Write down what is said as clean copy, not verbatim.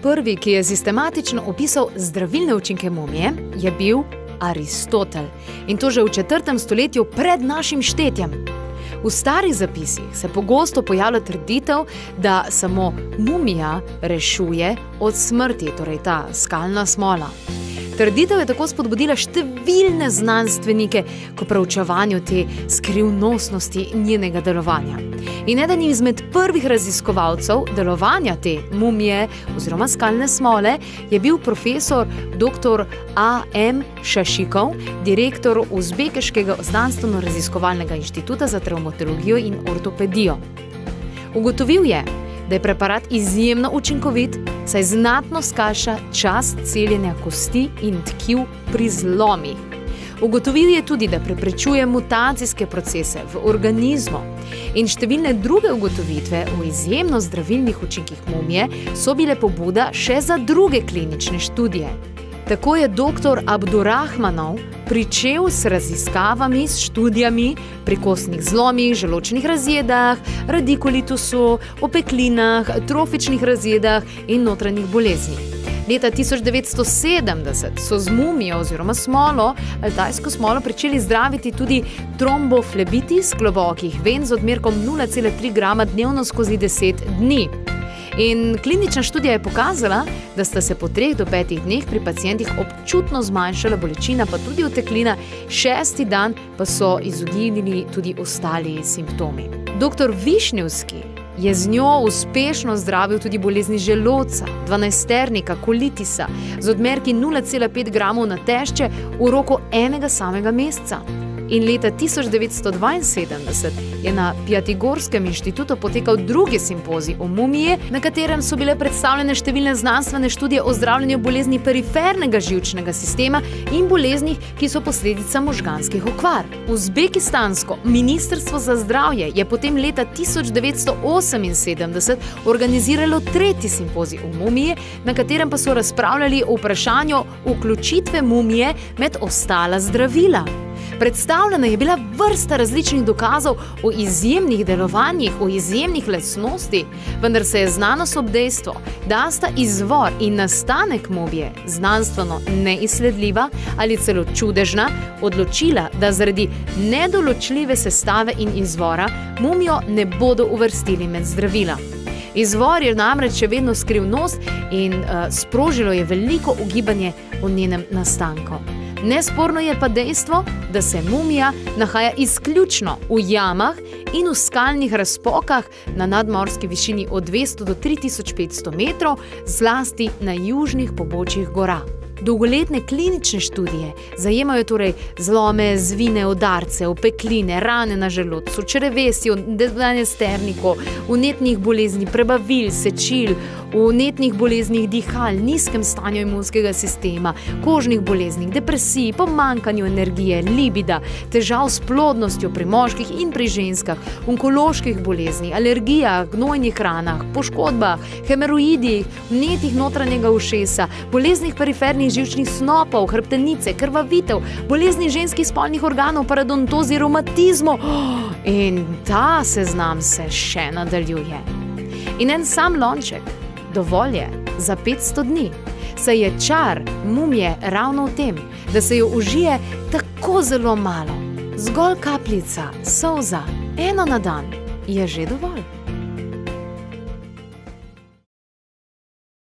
Prvi, ki je sistematično opisal zdravilne učinke mumije, je bil Aristotel. In to že v 4. stoletju pred našim štetjem. V starih zapisih se pogosto pojavlja trditev, da samo mumija rešuje od smrti, torej ta skalna smola. Trditev je tako spodbudila številne znanstvenike k proučevanju te skrivnostnosti njenega delovanja. In eden izmed prvih raziskovalcev delovanja te mumije oziroma skalne smole je bil profesor dr. A.M. Šašikov, direktor Uzbekeškega znanstveno-raziskovalnega inštituta za travmatologijo in ortopedijo. Ugotovil je, da je preparat izjemno učinkovit, saj znatno skrajša čas celjenja kosti in tkiv pri zlomih. Ugotovil je tudi, da preprečuje mutacijske procese v organizmu. In številne druge ugotovitve o izjemno zdravilnih učinkih mumije so bile pobuda še za druge klinične študije. Tako je dr. Abdurahmanov pričel s raziskavami, s študijami pri kostnih zlomih, želodčnih razjedah, radikulitusu, opeklinah, trofičnih razjedah in notranjih boleznih. Leta 1970 so z mumijo oziroma smolo, altajsko smolo, pričeli zdraviti tudi tromboflebitis globokih ven z odmerkom 0,3 grama dnevno skozi 10 dni. In klinična študija je pokazala, da sta se po 3 do 5 dneh pri pacientih občutno zmanjšala bolečina, pa tudi oteklina, 6. dan pa so izoginili tudi ostali simptomi. Dr. Višnjevski je z njo uspešno zdravil tudi bolezni želodca, dvanajsternika, kolitisa z odmerki 0,5 gramov na tešče v roku enega samega meseca. In leta 1972 je na Pjatigorskem inštitutu potekal drugi simpozij o mumiji, na katerem so bile predstavljene številne znanstvene študije o zdravljenju bolezni perifernega živčnega sistema in boleznih, ki so posledica možganskih okvar. Uzbekistansko ministrstvo za zdravje je potem leta 1978 organiziralo tretji simpozij o mumiji, na katerem pa so razpravljali o vprašanju vključitve mumije med ostala zdravila. Predstavljena je bila vrsta različnih dokazov o izjemnih delovanjih, o izjemnih lastnostih, vendar se je znanost ob dejstvo, da sta izvor in nastanek mumije znanstveno neizsledljiva ali celo čudežna, odločila, da zaradi nedoločljive sestave in izvora mumijo ne bodo uvrstili med zdravila. Izvor je namreč še vedno skrivnost in sprožilo je veliko ugibanje o njenem nastanku. Nesporno je pa dejstvo, da se mumija nahaja izključno v jamah in v skalnih razpokah na nadmorski višini od 200 do 3500 metrov, zlasti na južnih pobočjih gora. Dolgoletne klinične študije zajemajo torej zlome, zvine, udarce, opekline, rane na želodcu, črevesju, dvanajsterniku, vnetnih bolezni prebavil, sečil, vnetnih boleznih dihal, nizkem stanju imunskega sistema, kožnih boleznih, depresiji, pomanjkanju energije, libida, težav s plodnostjo pri moških in pri ženskah, onkoloških boleznih, alergijah, gnojnih ranah, poškodbah, hemoroidih, vnetih notranjega ušesa, boleznih perifernih živčnih snopov, hrbtenice, krvavitev, bolezni ženskih spolnih organov, parodontozi, revmatizmu. In ta seznam se še nadaljuje. In en sam lonček dovolj je za 500 dni. Saj je čar mumije ravno v tem, da se jo užije tako zelo malo. Zgolj kapljica, solza, eno na dan je že dovolj.